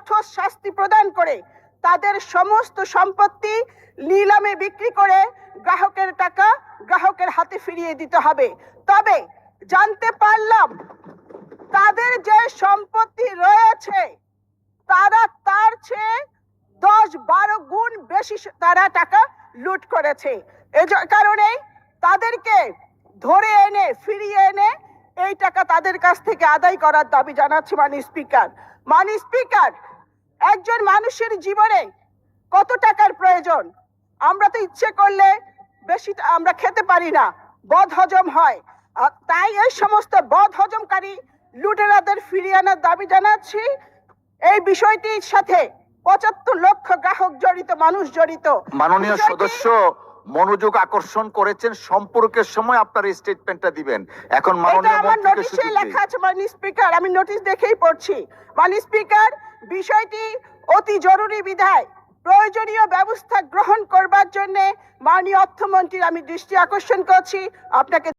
কঠোর শাস্তি প্রদান করে তাদের সমস্ত সম্পত্তি নিলামে বিক্রি করে গ্রাহকের টাকা গ্রাহকের হাতে ফিরিয়ে দিতে হবে। তবে জানতে পারলাম তাদের যে সম্পত্তি রয়েছে তারা তার চেয়ে 10-12 গুণ বেশি তারা টাকা লুট করেছে। এই কারণে তাদেরকে ধরে এনে ফিরিয়ে এনে এই টাকা তাদের কাছ থেকে আদায় করার দাবি জানাচ্ছি মাননীয় স্পিকার। মাননীয় স্পিকার, একজন মানুষের জীবনে কত টাকার প্রয়োজন? আমরা তো ইচ্ছে করলে বেশি আমরা খেতে পারি না, বদ হজম হয়। তাই এই সমস্ত বদ হজমকারী লুটেরাদের ফিরিয়ে আনার দাবি জানাচ্ছি। এই বিষয়টির সাথে 75 লক্ষ গ্রাহক জড়িত, মানুষ জড়িত। মাননীয় সদস্য মনোযোগ আকর্ষণ করেছেন, সম্পর্কের সময় আপনার স্টেটমেন্টটা দিবেন। এখন মাননীয় আমার নোটিশে লেখা আছে মাননীয় স্পিকার, আমি নোটিশ দেখেই পড়ছি। মাননীয় স্পিকার, বিষয়টি অতি জরুরি বিধায় প্রয়োজনীয় ব্যবস্থা গ্রহণ করবার জন্য মাননীয় অর্থমন্ত্রীর আমি দৃষ্টি আকর্ষণ করছি। আপনাকে